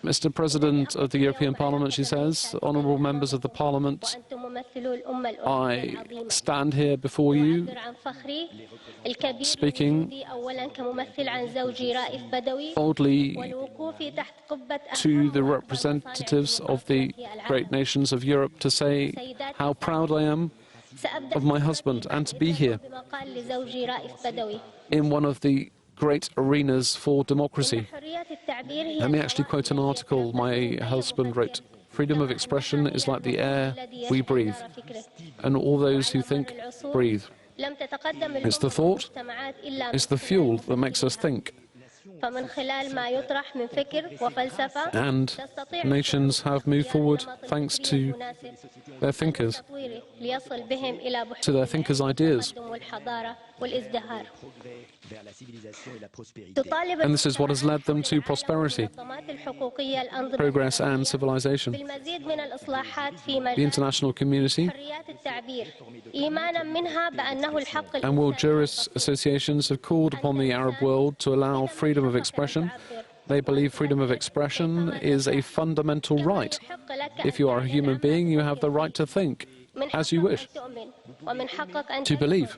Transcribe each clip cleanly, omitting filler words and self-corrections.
Mr. President of the European Parliament, she says, honourable members of the Parliament, I stand here before you speaking boldly to the representatives of the great nations of Europe to say how proud I am of my husband and to be here in one of the great arenas for democracy. Let me actually quote an article my husband wrote. Freedom of expression is like the air we breathe, and all those who think breathe. It's the thought, it's the fuel that makes us think. And nations have moved forward thanks to their thinkers, to their thinkers' ideas. And this is what has led them to prosperity, progress and civilization. The international community and world jurist associations have called upon the Arab world to allow freedom of expression. They believe freedom of expression is a fundamental right. If you are a human being, you have the right to think as you wish, to believe,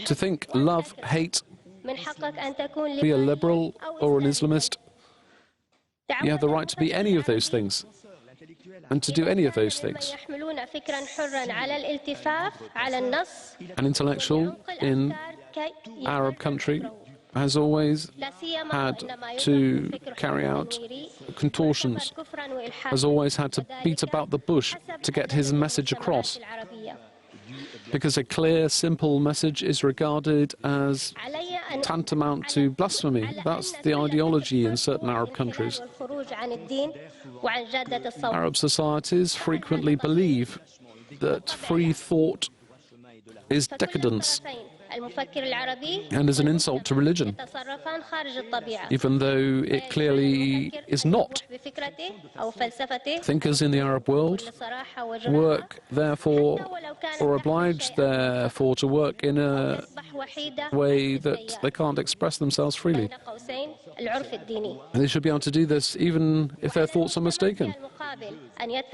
to think, love, hate, be a liberal or an Islamist. You have the right to be any of those things and to do any of those things. An intellectual in Arab country has always had to carry out contortions, has always had to beat about the bush to get his message across, because a clear, simple message is regarded as tantamount to blasphemy. That's the ideology in certain Arab countries. Arab societies frequently believe that free thought is decadence and is an insult to religion, even though it clearly is not. Thinkers in the Arab world work, therefore, or obliged, therefore, to work in a way that they can't express themselves freely. And they should be able to do this even if their thoughts are mistaken,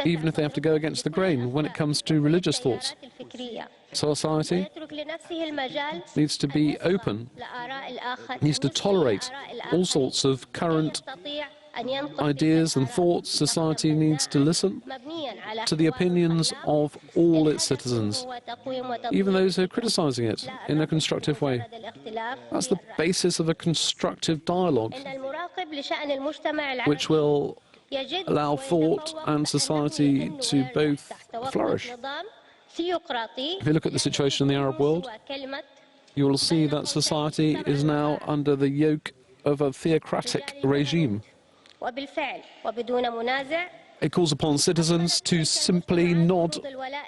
even if they have to go against the grain when it comes to religious thoughts. Society needs to be open, needs to tolerate all sorts of current ideas and thoughts. Society needs to listen to the opinions of all its citizens, even those who are criticizing it, in a constructive way. That's the basis of a constructive dialogue, which will allow thought and society to both flourish. If you look at the situation in the Arab world, you will see that society is now under the yoke of a theocratic regime. It calls upon citizens to simply nod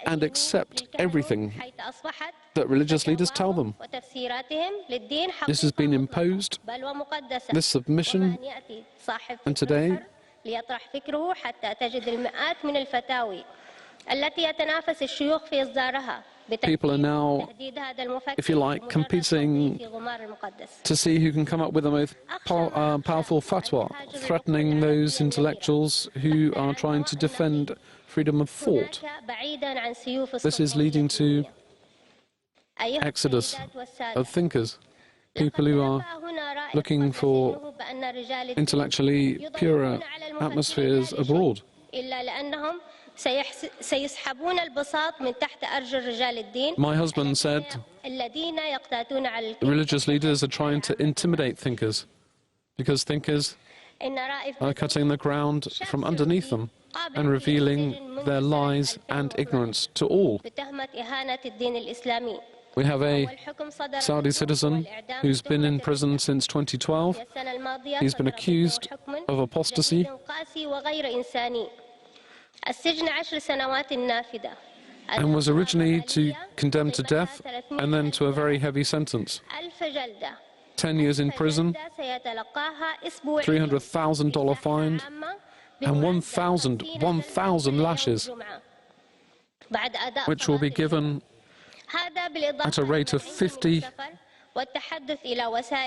and accept everything that religious leaders tell them. This has been imposed, this submission, and today people are now, if you like, competing to see who can come up with the most powerful fatwa, threatening those intellectuals who are trying to defend freedom of thought. This is leading to exodus of thinkers, people who are looking for intellectually purer atmospheres abroad. My husband said religious leaders are trying to intimidate thinkers because thinkers are cutting the ground from underneath them and revealing their lies and ignorance to all. We have a Saudi citizen who's been in prison since 2012. He's been accused of apostasy and was originally condemned to death and then to a very heavy sentence. 10 years in prison, $300,000 fine, and 1,000 lashes, which will be given at a rate of 50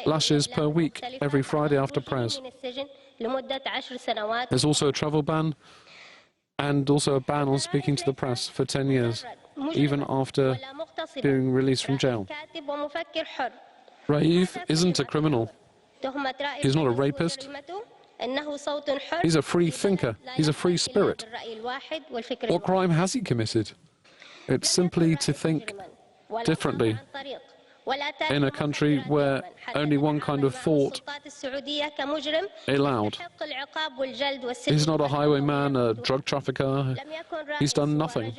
lashes per week every Friday after prayers. There's also a travel ban and also a ban on speaking to the press for 10 years, even after being released from jail. Raif isn't a criminal. He's not a rapist. He's a free thinker. He's a free spirit. What crime has he committed? It's simply to think differently in a country where only one kind of thought allowed. He's not a highwayman, a drug trafficker. He's done nothing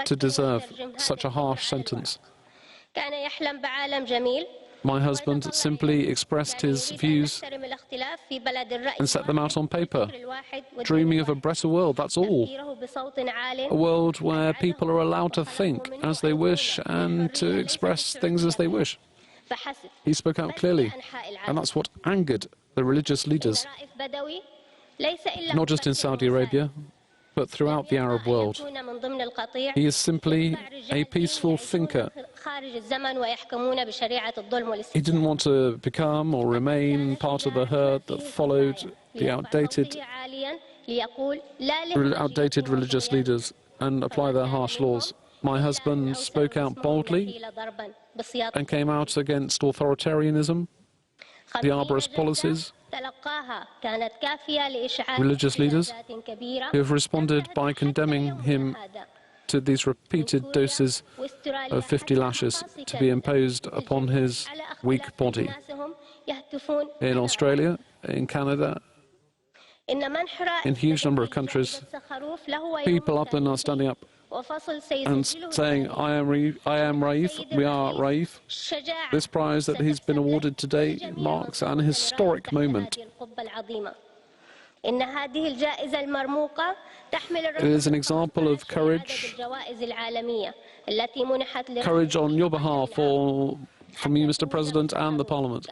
to deserve such a harsh sentence. My husband simply expressed his views and set them out on paper, dreaming of a better world, that's all. A world where people are allowed to think as they wish and to express things as they wish. He spoke out clearly, and that's what angered the religious leaders, not just in Saudi Arabia, but throughout the Arab world. He is simply a peaceful thinker. He didn't want to become or remain part of the herd that followed the outdated religious leaders and apply their harsh laws. My husband spoke out boldly and came out against authoritarianism, the arborist policies, religious leaders who have responded by condemning him to these repeated doses of 50 lashes to be imposed upon his weak body. In Australia, in Canada, in a huge number of countries, people up and are standing up and saying, I am Raif, we are Raif. This prize that he's been awarded today marks an historic moment. It is an example of courage on your behalf, or from you, Mr. President, and the Parliament.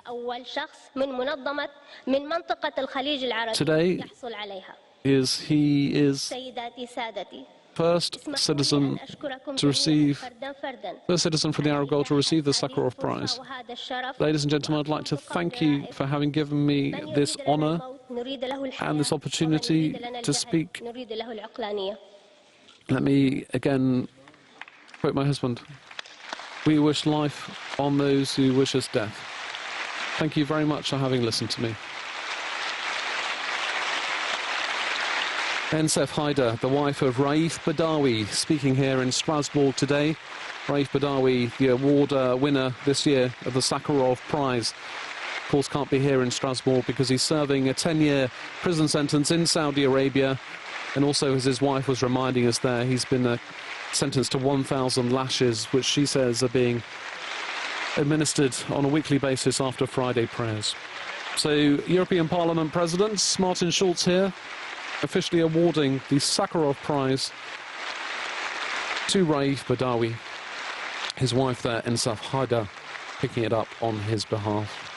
Today he is first citizen from the Arab world to receive the Sakharov Prize. Ladies and gentlemen, I'd like to thank you for having given me this honor and this opportunity to speak. Let me again quote my husband. We wish life on those who wish us death. Thank you very much for having listened to me. Ensaf Haidar, the wife of Raif Badawi, speaking here in Strasbourg today. Raif Badawi, the award winner this year of the Sakharov Prize, of course can't be here in Strasbourg because he's serving a 10-year prison sentence in Saudi Arabia. And also, as his wife was reminding us there, he's been sentenced to 1,000 lashes, which she says are being administered on a weekly basis after Friday prayers. So, European Parliament President Martin Schulz here, officially awarding the Sakharov Prize to Raif Badawi. His wife there, Ensaf Haidar, picking it up on his behalf.